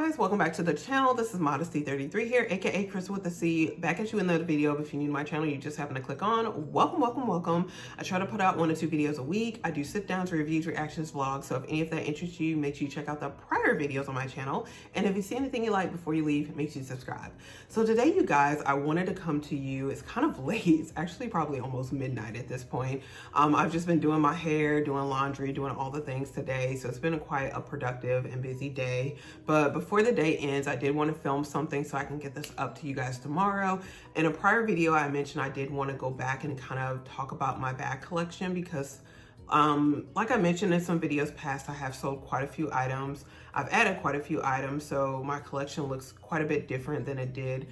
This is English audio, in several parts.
guys, welcome back to the channel. This is Modesty33 here, aka Chris with the C, back at you in another video. If you're new to my channel, you just happen to click on, welcome. I try to put out 1 to 2 videos a week. I do sit downs, reviews, reactions, vlogs. So if any of that interests you, make sure you check out the prior videos on my channel. And if you see anything you like before you leave, make sure you subscribe. So today, you guys, I wanted to come to you. It's kind of late. It's actually probably almost midnight at this point. I've just been doing my hair, doing laundry, doing all the things today. So it's been quite a productive and busy day. But before the day ends, I did want to film something so I can get this up to you guys tomorrow. In a prior video, I mentioned I did want to go back and kind of talk about my bag collection because like I mentioned in some videos past, I have sold quite a few items. I've added quite a few items, so my collection looks quite a bit different than it did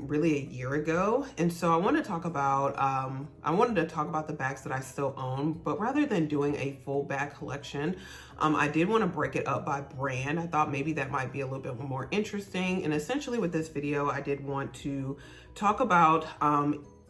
really a year ago. And so I wanted to talk about the bags that I still own, but rather than doing a full bag collection, I did want to break it up by brand. I thought maybe that might be a little bit more interesting. And essentially with this video, I did want to talk about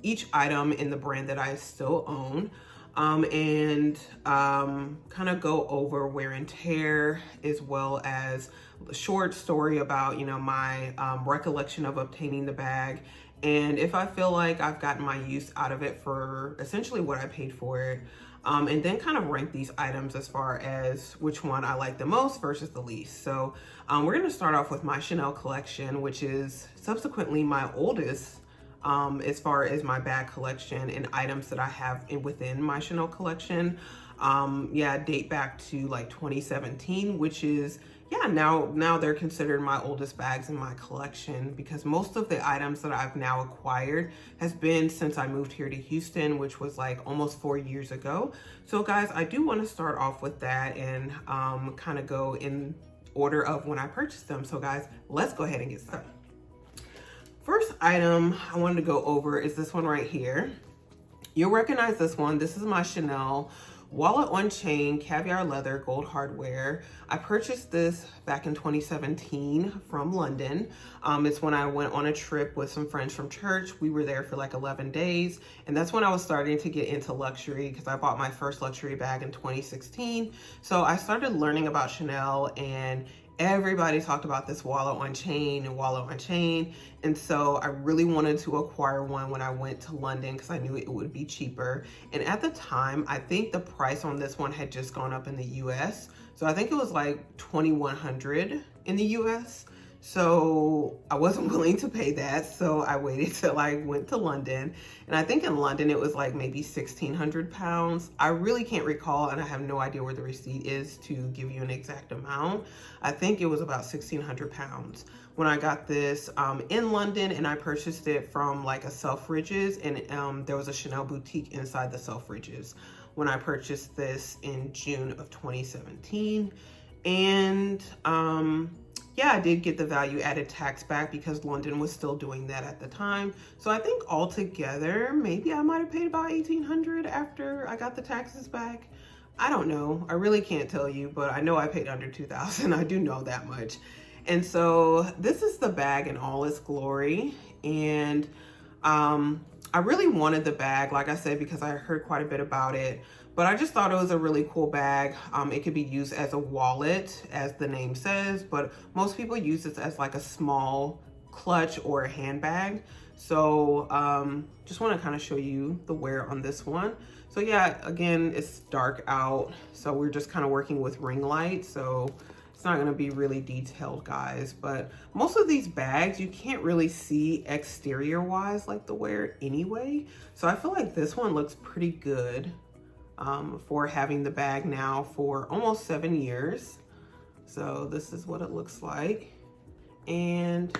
each item in the brand that I still own. And kind of go over wear and tear, as well as a short story about, you know, my recollection of obtaining the bag, and if I feel like I've gotten my use out of it for essentially what I paid for it, and then kind of rank these items as far as which one I like the most versus the least. So we're going to start off with my Chanel collection, which is subsequently my oldest as far as my bag collection and items that I have within my Chanel collection. Date back to like 2017, which is, now they're considered my oldest bags in my collection, because most of the items that I've now acquired has been since I moved here to Houston, which was like almost 4 years ago. So guys, I do want to start off with that and kind of go in order of when I purchased them. So guys, let's go ahead and get started. First item I wanted to go over is this one right here. You'll recognize this one. This is my Chanel wallet on chain, caviar leather, gold hardware. I purchased this back in 2017 from London. It's when I went on a trip with some friends from church. We were there for like 11 days. And that's when I was starting to get into luxury, because I bought my first luxury bag in 2016. So I started learning about Chanel, and everybody talked about this wallet on chain and wallet on chain. And so I really wanted to acquire one when I went to London because I knew it would be cheaper. And at the time, I think the price on this one had just gone up in the US. So I think it was like $2,100 in the US. So I wasn't willing to pay that. So I waited till I went to London. And I think in London, it was like maybe 1,600 pounds. I really can't recall, and I have no idea where the receipt is to give you an exact amount. I think it was about 1,600 pounds when I got this in London, and I purchased it from like a Selfridges, and there was a Chanel boutique inside the Selfridges when I purchased this in June of 2017. And I did get the value added tax back because London was still doing that at the time. So I think altogether, maybe I might have paid about $1,800 after I got the taxes back. I don't know. I really can't tell you, but I know I paid under $2,000. I do know that much. And so this is the bag in all its glory. And I really wanted the bag, like I said, because I heard quite a bit about it. But I just thought it was a really cool bag. It could be used as a wallet, as the name says, but most people use this as like a small clutch or a handbag. So just want to kind of show you the wear on this one. So yeah, again, it's dark out, so we're just kind of working with ring light. So it's not going to be really detailed, guys, but most of these bags you can't really see exterior wise like the wear anyway. So I feel like this one looks pretty good for having the bag now for almost 7 years. So this is what it looks like. And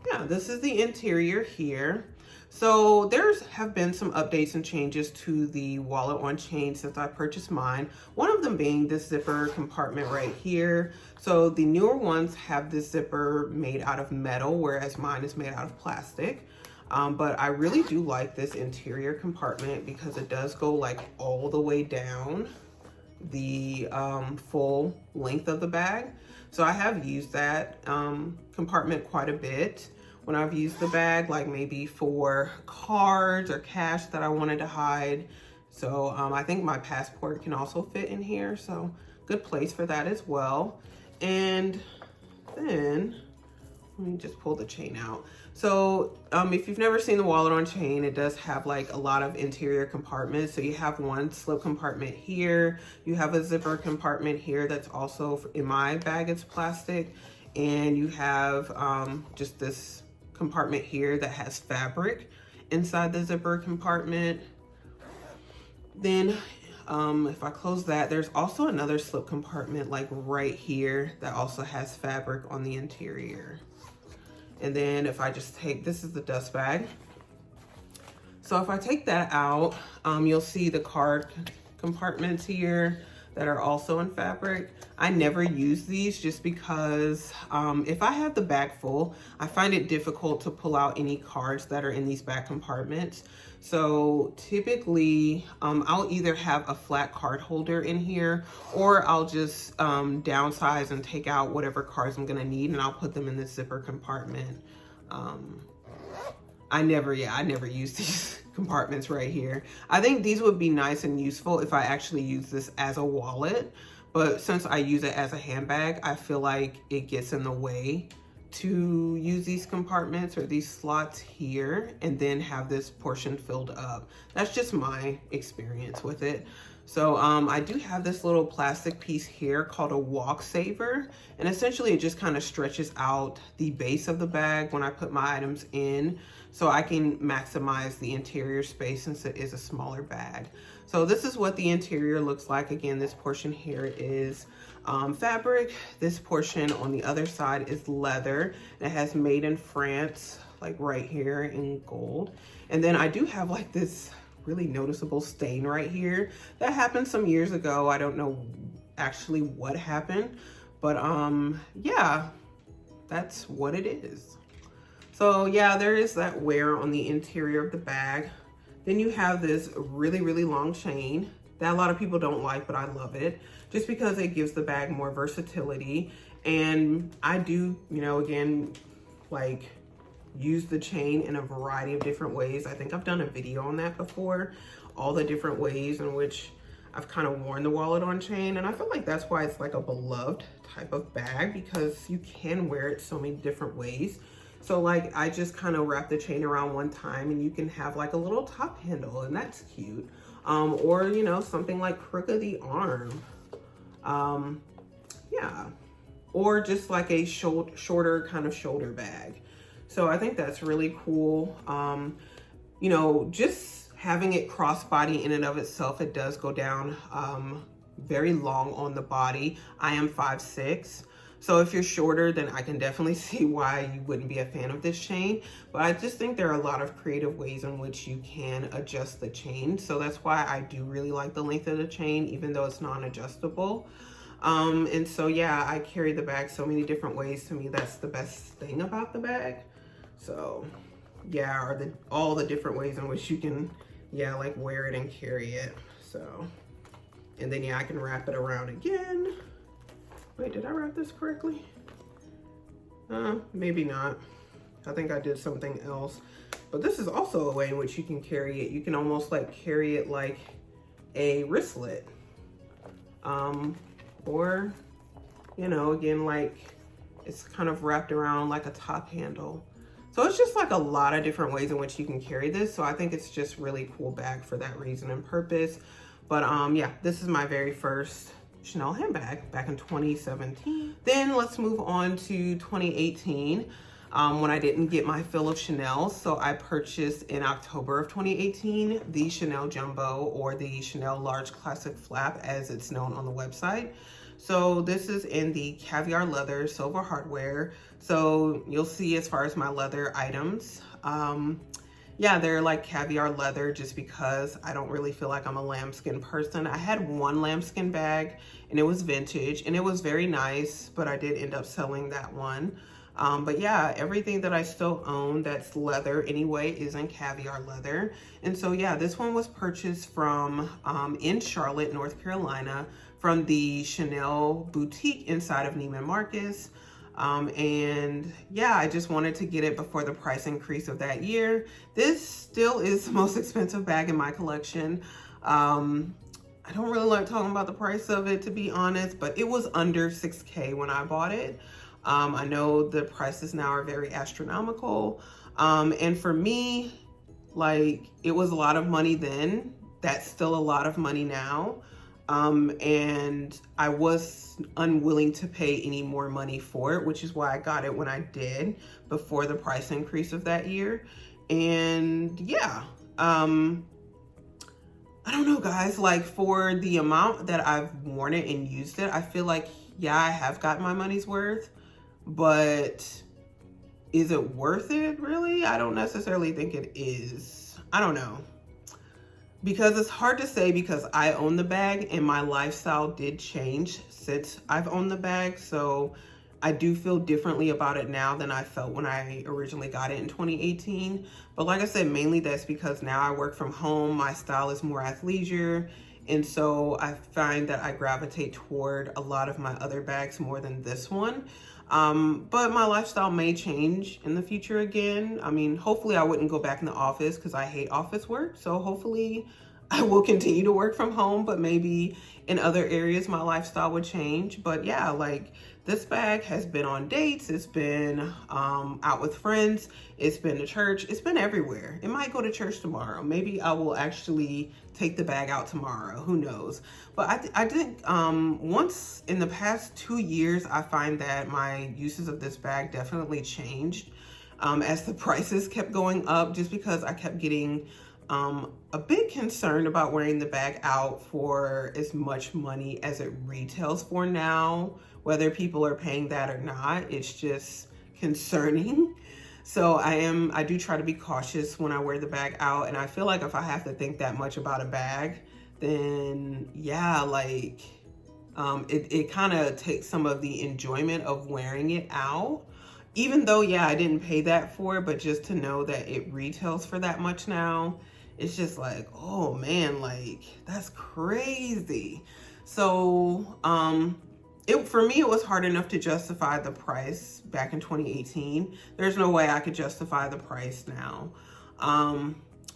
yeah, this is the interior here. So have been some updates and changes to the wallet on chain since I purchased mine. One of them being this zipper compartment right here. So the newer ones have this zipper made out of metal, whereas mine is made out of plastic. But I really do like this interior compartment because it does go like all the way down the full length of the bag. So I have used that compartment quite a bit when I've used the bag, like maybe for cards or cash that I wanted to hide. So I think my passport can also fit in here. So good place for that as well. And then let me just pull the chain out. So if you've never seen the wallet on chain, it does have like a lot of interior compartments. So you have one slip compartment here. You have a zipper compartment here that's also, in my bag, it's plastic. And you have just this compartment here that has fabric inside the zipper compartment. Then if I close that, there's also another slip compartment like right here that also has fabric on the interior. And then if I just take, this is the dust bag. So if I take that out, you'll see the card compartments here that are also in fabric. I never use these just because if I have the bag full, I find it difficult to pull out any cards that are in these back compartments. So typically I'll either have a flat card holder in here, or I'll just downsize and take out whatever cards I'm gonna need, and I'll put them in the zipper compartment. I never use these compartments right here. I think these would be nice and useful if I actually use this as a wallet, but since I use it as a handbag, I feel like it gets in the way to use these compartments or these slots here and then have this portion filled up. That's just my experience with it. So I do have this little plastic piece here called a walk saver, and essentially it just kind of stretches out the base of the bag when I put my items in, so I can maximize the interior space since it is a smaller bag. So this is what the interior looks like. Again, this portion here is fabric. This portion on the other side is leather. It has made in France, like right here in gold. And then I do have like this really noticeable stain right here that happened some years ago. I don't know actually what happened, but yeah, that's what it is. So yeah, there is that wear on the interior of the bag. Then you have this really, really long chain that a lot of people don't like, but I love it just because it gives the bag more versatility. And I do, you know, again, like use the chain in a variety of different ways. I think I've done a video on that before, all the different ways in which I've kind of worn the wallet on chain. And I feel like that's why it's like a beloved type of bag, because you can wear it so many different ways. So like I just kind of wrap the chain around one time and you can have like a little top handle, and that's cute. Or, you know, something like crook of the arm. Yeah. Or just like a shorter kind of shoulder bag. So I think that's really cool. You know, just having it crossbody in and of itself, it does go down very long on the body. I am 5'6". So if you're shorter, then I can definitely see why you wouldn't be a fan of this chain. But I just think there are a lot of creative ways in which you can adjust the chain. So that's why I do really like the length of the chain, even though it's non-adjustable. And so, yeah, I carry the bag so many different ways. To me, that's the best thing about the bag. So yeah, or all the different ways in which you can, yeah, like wear it and carry it. So, and then yeah, I can wrap it around again. Wait, did I wrap this correctly? Maybe not. I think I did something else. But this is also a way in which you can carry it. You can almost like carry it like a wristlet. Or, you know, again, like it's kind of wrapped around like a top handle. So it's just like a lot of different ways in which you can carry this. So I think it's just really cool bag for that reason and purpose. But yeah, this is my very first Chanel handbag back in 2017. Then let's move on to 2018 when I didn't get my fill of Chanel. So I purchased in October of 2018 the Chanel Jumbo, or the Chanel Large Classic Flap as it's known on the website. So this is in the caviar leather silver hardware. So you'll see as far as my leather items, yeah, they're like caviar leather just because I don't really feel like I'm a lambskin person. I had one lambskin bag and it was vintage and it was very nice, but I did end up selling that one. But yeah, everything that I still own that's leather anyway is in caviar leather. And so yeah, this one was purchased from in Charlotte, North Carolina, from the Chanel boutique inside of Neiman Marcus. And yeah, I just wanted to get it before the price increase of that year. This still is the most expensive bag in my collection. I don't really like talking about the price of it, to be honest, but it was under $6K when I bought it. I know the prices now are very astronomical. And for me, like, it was a lot of money then. That's still a lot of money now. And I was unwilling to pay any more money for it, which is why I got it when I did before the price increase of that year. And yeah, I don't know, guys, like, for the amount that I've worn it and used it, I feel like, yeah, I have gotten my money's worth, but is it worth it, really? I don't necessarily think it is. I don't know. Because it's hard to say, because I own the bag and my lifestyle did change since I've owned the bag. So I do feel differently about it now than I felt when I originally got it in 2018. But like I said, mainly that's because now I work from home. My style is more athleisure. And so I find that I gravitate toward a lot of my other bags more than this one. But my lifestyle may change in the future again. I mean, hopefully I wouldn't go back in the office because I hate office work. So hopefully I will continue to work from home, but maybe in other areas my lifestyle would change. But yeah, like, this bag has been on dates, it's been out with friends, it's been to church, it's been everywhere. It might go to church tomorrow. Maybe I will actually take the bag out tomorrow, who knows. But I think once in the past 2 years, I find that my uses of this bag definitely changed as the prices kept going up, just because I kept getting a bit concerned about wearing the bag out for as much money as it retails for now, whether people are paying that or not. It's just concerning. So I do try to be cautious when I wear the bag out. And I feel like if I have to think that much about a bag, then yeah, like, it kind of takes some of the enjoyment of wearing it out. Even though, yeah, I didn't pay that for it, but just to know that it retails for that much now, it's just like, oh man, like, that's crazy. So, for me, it was hard enough to justify the price back in 2018. There's no way I could justify the price now.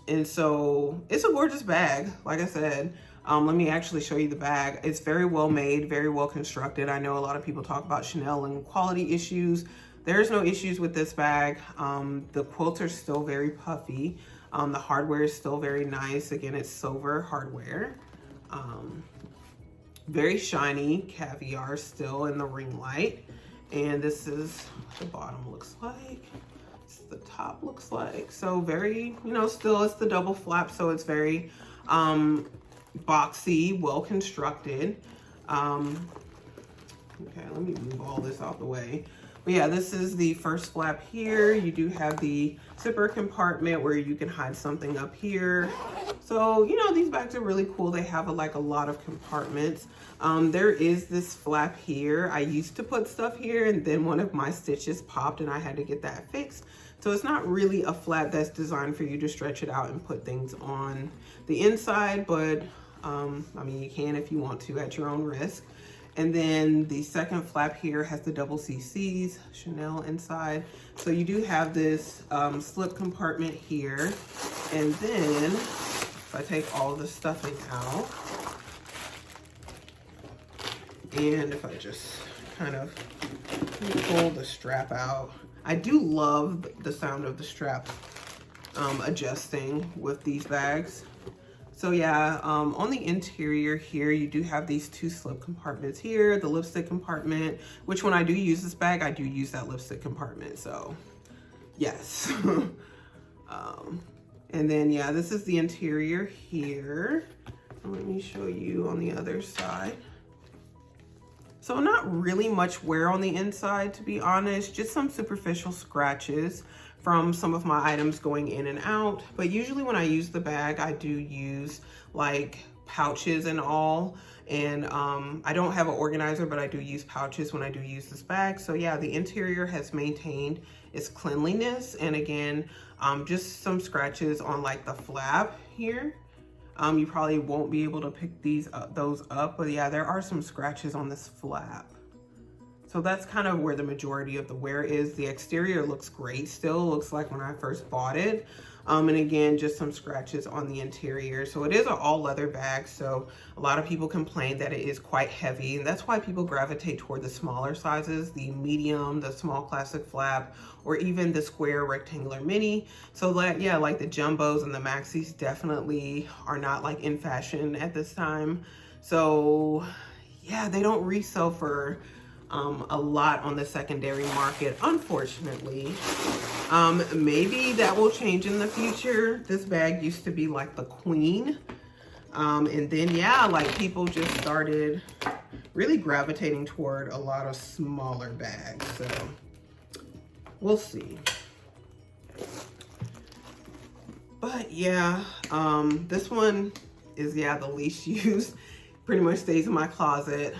And so it's a gorgeous bag. Like I said, let me actually show you the bag. It's very well made, very well constructed. I know a lot of people talk about Chanel and quality issues. There's no issues with this bag. The quilts are still very puffy. The hardware is still very nice. Again, it's silver hardware. Very shiny caviar still in the ring light. And this is what the bottom looks like. This is the top looks like. So very, you know, still it's the double flap. So it's very boxy, well constructed. Okay, let me move all this out the way. But yeah, this is the first flap here. You do have the zipper compartment where you can hide something up here. So, you know, these bags are really cool. They have like a lot of compartments. There is this flap here. I used to put stuff here, and then one of my stitches popped and I had to get that fixed. So it's not really a flap that's designed for you to stretch it out and put things on the inside, but I mean, you can if you want to at your own risk. And then the second flap here has the double CCs, Chanel inside. So you do have this slip compartment here. And then if I take all the stuffing out, and if I just kind of pull the strap out, I do love the sound of the strap adjusting with these bags. So yeah, on the interior here, you do have these two slip compartments here, the lipstick compartment, which when I do use this bag, I do use that lipstick compartment, so yes. And then yeah, this is the interior here. Let me show you on the other side. So not really much wear on the inside, to be honest, just some superficial scratches from some of my items going in and out. But usually when I use the bag, I do use like pouches and all. And I don't have an organizer, but I do use pouches when I do use this bag. So yeah, the interior has maintained its cleanliness. And again, just some scratches on like the flap here. You probably won't be able to pick those up, but yeah, there are some scratches on this flap. So that's kind of where the majority of the wear is. The exterior looks great still, looks like when I first bought it. And again, just some scratches on the interior. So it is an all leather bag. So a lot of people complain that it is quite heavy, and that's why people gravitate toward the smaller sizes, the medium, the small classic flap, or even the square rectangular mini. So like, yeah, like the jumbos and the maxis definitely are not like in fashion at this time. So yeah, they don't resell for a lot on the secondary market, unfortunately. Maybe that will change in the future. This bag used to be like the queen. And then, yeah, like people just started really gravitating toward a lot of smaller bags. So we'll see. But yeah, this one is, yeah, the least used. Pretty much stays in my closet.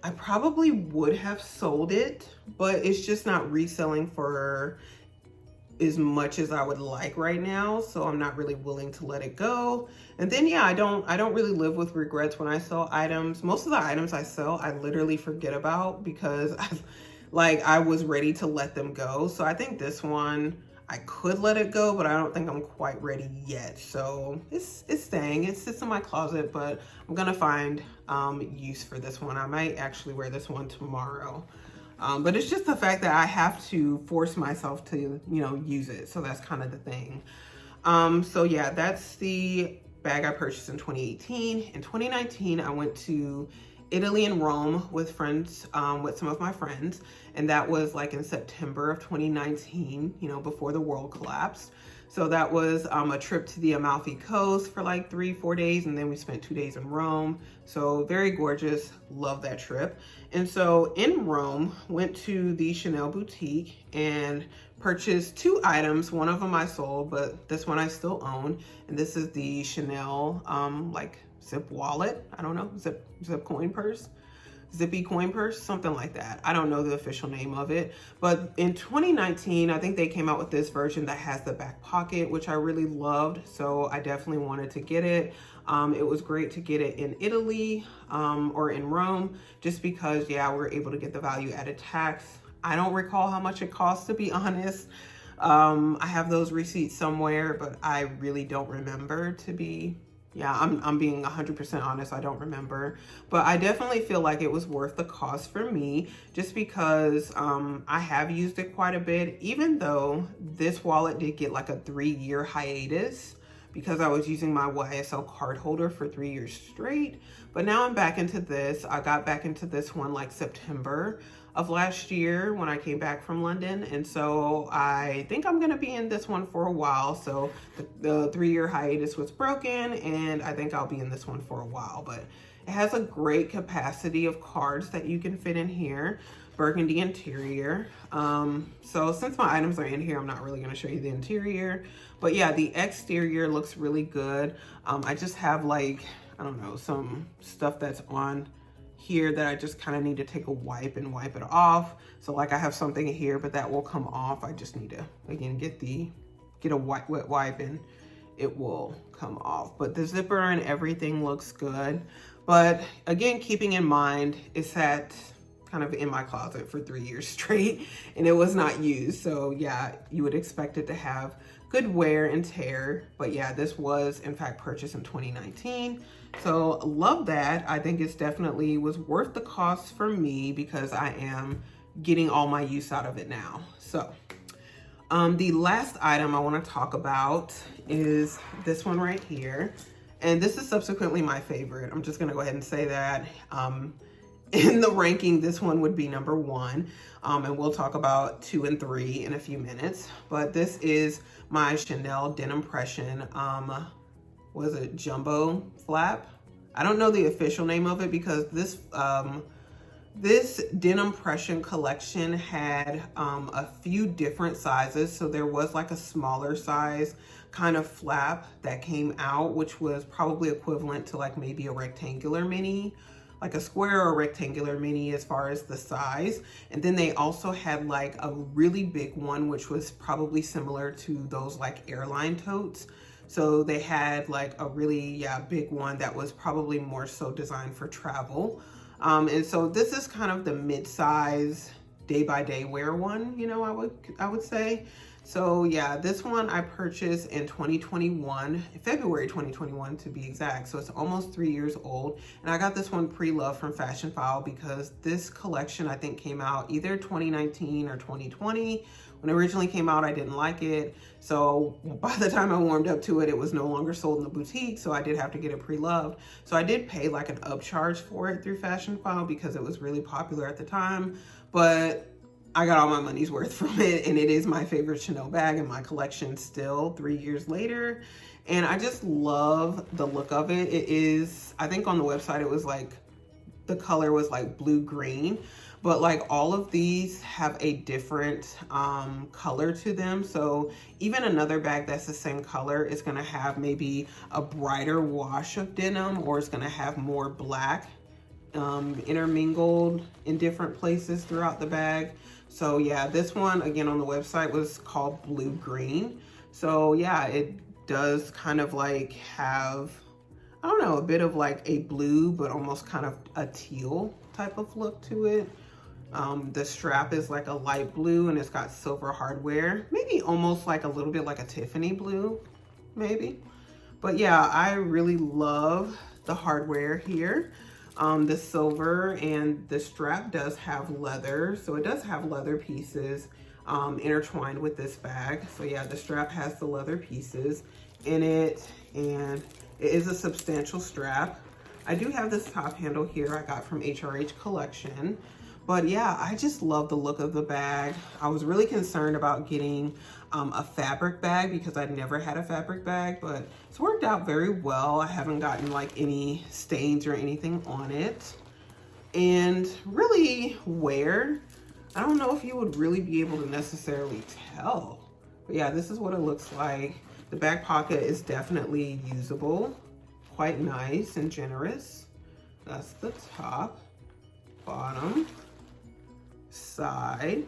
I probably would have sold it, but it's just not reselling for as much as I would like right now. So I'm not really willing to let it go. And then, yeah, I don't really live with regrets when I sell items. Most of the items I sell, I literally forget about because I was ready to let them go. So I think this one, I could let it go, but I don't think I'm quite ready yet. So it's staying. It sits in my closet, but I'm gonna find use for this one. I might actually wear this one tomorrow. But it's just the fact that I have to force myself to, you know, use it. So that's kind of the thing. So yeah, that's the bag I purchased in 2018. In 2019, I went to Italy and Rome with friends, with some of my friends. And that was like in September of 2019, you know, before the world collapsed. So that was a trip to the Amalfi Coast for like 3-4 days. And then we spent 2 days in Rome. So very gorgeous. Love that trip. And so in Rome, went to the Chanel boutique and purchased 2 items. One of them I sold, but this one I still own. And this is the Chanel like zip wallet. I don't know, zip coin purse. Zippy coin purse, something like that. I don't know the official name of it, but in 2019, I think they came out with this version that has the back pocket, which I really loved. So I definitely wanted to get it. It was great to get it in Italy or in Rome, just because, yeah, we're able to get the value added tax. I don't recall how much it costs, to be honest. I have those receipts somewhere, but I really don't remember, to be yeah, I'm being 100% honest. I don't remember, but I definitely feel like it was worth the cost for me, just because I have used it quite a bit, even though this wallet did get like a 3-year hiatus because I was using my YSL card holder for 3 years straight. But now I'm back into this. I got back into this one like September of last year when I came back from London. And so I think I'm gonna be in this one for a while. So the 3-year hiatus was broken, and I think I'll be in this one for a while. But it has a great capacity of cards that you can fit in here. Burgundy interior. So since my items are in here, I'm not really gonna show you the interior. But yeah, the exterior looks really good. I just have like, I don't know, some stuff that's on here that I just kind of need to take a wipe and wipe it off. So like I have something here, but that will come off. I just need to, again, get a wet wipe and it will come off. But the zipper and everything looks good. But again, keeping in mind, it's sat kind of in my closet for 3 years straight and it was not used. So yeah, you would expect it to have good wear and tear. But yeah, this was in fact purchased in 2019. So love that. I think it's definitely was worth the cost for me because I am getting all my use out of it now. So the last item I want to talk about is this one right here. And this is subsequently my favorite. I'm just going to go ahead and say that. In the ranking, this one would be number 1. And we'll talk about 2 and 3 in a few minutes. But this is my Chanel Denim Impression. Was it jumbo flap? I don't know the official name of it because this this Denim Impression collection had a few different sizes. So there was like a smaller size kind of flap that came out, which was probably equivalent to like maybe a rectangular mini, like a square or rectangular mini as far as the size. And then they also had like a really big one, which was probably similar to those like airline totes. So they had like a really big one that was probably more so designed for travel. And so this is kind of the mid-size day-by-day wear one, you know, I would say. So yeah, this one I purchased in 2021, February 2021 to be exact. So it's almost 3 years old. And I got this one pre-loved from Fashion File because this collection I think came out either 2019 or 2020. When it originally came out, I didn't like it. So by the time I warmed up to it, it was no longer sold in the boutique. So I did have to get it pre-loved. So I did pay like an upcharge for it through Fashion File because it was really popular at the time. But I got all my money's worth from it, and it is my favorite Chanel bag in my collection still 3 years later. And I just love the look of it. It is, I think on the website it was like, the color was like blue green, but like all of these have a different color to them. So even another bag that's the same color is gonna have maybe a brighter wash of denim, or it's gonna have more black intermingled in different places throughout the bag. So yeah, this one again on the website was called blue green. So yeah, it does kind of like have, I don't know, a bit of like a blue, but almost kind of a teal type of look to it. The strap is like a light blue and it's got silver hardware, maybe almost like a little bit like a Tiffany blue, maybe. But yeah, I really love the hardware here. The silver, and the strap does have leather. So it does have leather pieces intertwined with this bag. So yeah, the strap has the leather pieces in it, and it is a substantial strap. I do have this top handle here I got from HRH Collection. But yeah, I just love the look of the bag. I was really concerned about getting a fabric bag because I'd never had a fabric bag, but it's worked out very well. I haven't gotten like any stains or anything on it. And really wear, I don't know if you would really be able to necessarily tell. But yeah, this is what it looks like. The back pocket is definitely usable, quite nice and generous. That's the top, bottom, side.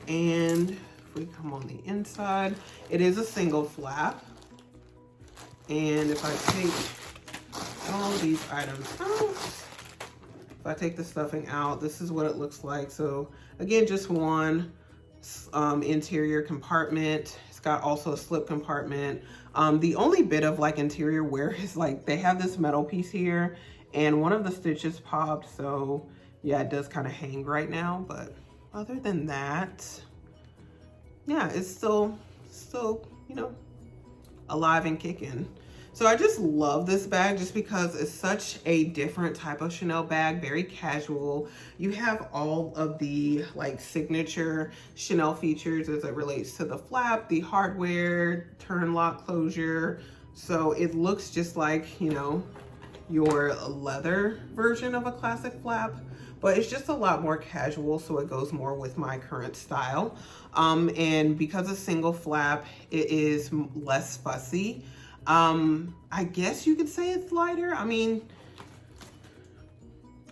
And if we come on the inside, it is a single flap. And if I take all these items out, if I take the stuffing out, this is what it looks like. So again, just one interior compartment. It's got also a slip compartment. The only bit of like interior wear is like they have this metal piece here and one of the stitches popped. So yeah, it does kind of hang right now, but other than that, yeah, it's still, you know, alive and kicking. So I just love this bag just because it's such a different type of Chanel bag, very casual. You have all of the like signature Chanel features as it relates to the flap, the hardware, turn lock closure. So it looks just like, you know, your leather version of a classic flap, but it's just a lot more casual, so it goes more with my current style. And because it's single flap, it is less fussy. I guess you could say it's lighter. I mean,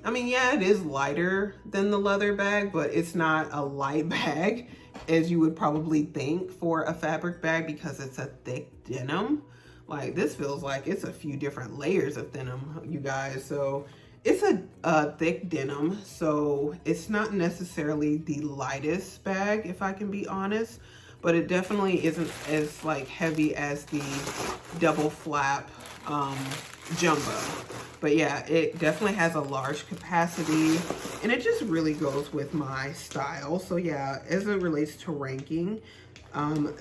yeah, it is lighter than the leather bag, but it's not a light bag as you would probably think for a fabric bag because it's a thick denim. Like this feels like it's a few different layers of denim, you guys. So it's a thick denim, so it's not necessarily the lightest bag, if I can be honest, but it definitely isn't as like heavy as the double flap jumbo. But yeah, it definitely has a large capacity and it just really goes with my style. So yeah, as it relates to ranking,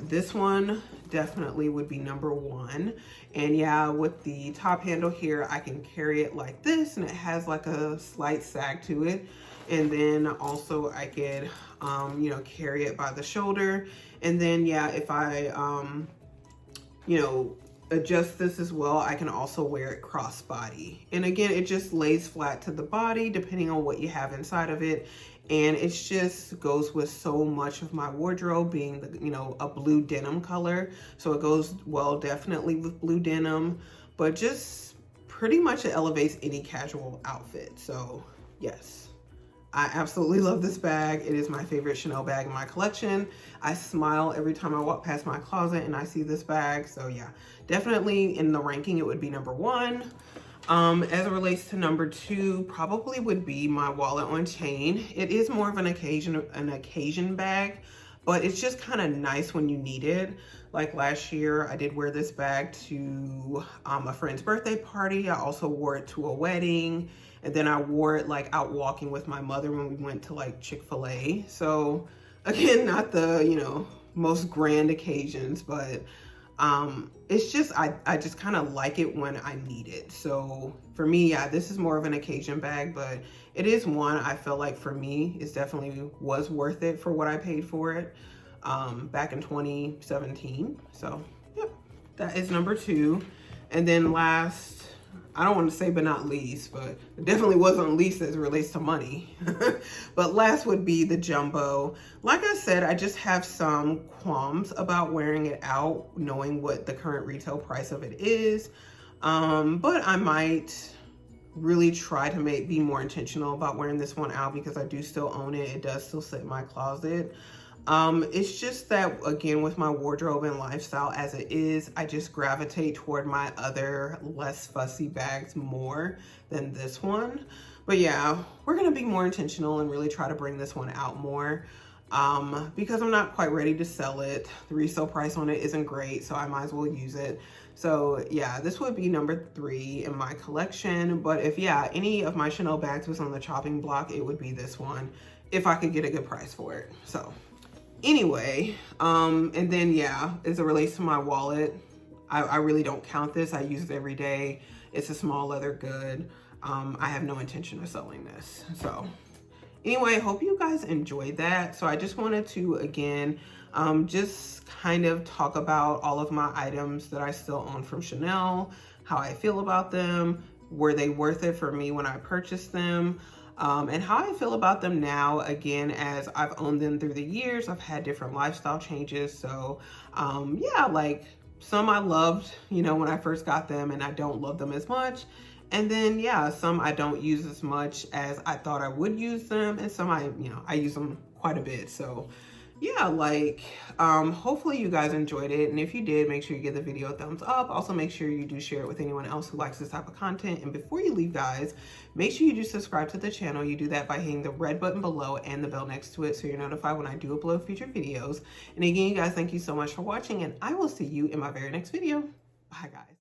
this one definitely would be #1. And yeah, with the top handle here, I can carry it like this and it has like a slight sag to it. And then also I could, you know, carry it by the shoulder. And then yeah, if I, you know, adjust this as well, I can also wear it crossbody. And again, it just lays flat to the body depending on what you have inside of it. And it just goes with so much of my wardrobe being, the, you know, a blue denim color. So it goes well definitely with blue denim, but just pretty much it elevates any casual outfit. So yes, I absolutely love this bag. It is my favorite Chanel bag in my collection. I smile every time I walk past my closet and I see this bag. So yeah, definitely in the ranking, it would be #1. As it relates to number 2, probably would be my wallet on chain. It is more of an occasion bag, but it's just kind of nice when you need it. Like last year, I did wear this bag to a friend's birthday party. I also wore it to a wedding, and then I wore it like out walking with my mother when we went to like Chick-fil-A. So again, not the, you know, most grand occasions, but it's just, I just kind of like it when I need it. So for me, yeah, this is more of an occasion bag, but it is one I felt like for me, it definitely was worth it for what I paid for it back in 2017. So yeah, that is number 2. And then last, I don't want to say but not least, but it definitely wasn't least as it relates to money. But last would be the jumbo. Like I said, I just have some qualms about wearing it out, knowing what the current retail price of it is. But I might really try to be more intentional about wearing this one out because I do still own it. It does still sit in my closet. It's just that, again, with my wardrobe and lifestyle as it is, I just gravitate toward my other less fussy bags more than this one. But yeah, we're gonna be more intentional and really try to bring this one out more because I'm not quite ready to sell it. The resale price on it isn't great, so I might as well use it. So yeah, this would be number 3 in my collection. But if, yeah, any of my Chanel bags was on the chopping block, it would be this one if I could get a good price for it. So anyway, and then yeah, as it relates to my wallet, I really don't count this. I use it every day. It's a small leather good. I have no intention of selling this. So anyway, hope you guys enjoyed that. So I just wanted to, again, just kind of talk about all of my items that I still own from Chanel, how I feel about them, were they worth it for me when I purchased them, and how I feel about them now, again, as I've owned them through the years. I've had different lifestyle changes. So yeah, like some I loved, you know, when I first got them, and I don't love them as much. And then yeah, some I don't use as much as I thought I would use them, and some I use them quite a bit. So yeah, like hopefully you guys enjoyed it, and if you did, make sure you give the video a thumbs up. Also make sure you do share it with anyone else who likes this type of content. And before you leave, guys, make sure you do subscribe to the channel. You do that by hitting the red button below and the bell next to it, so you're notified when I do upload future videos. And again, you guys, thank you so much for watching, and I will see you in my very next video. Bye, guys.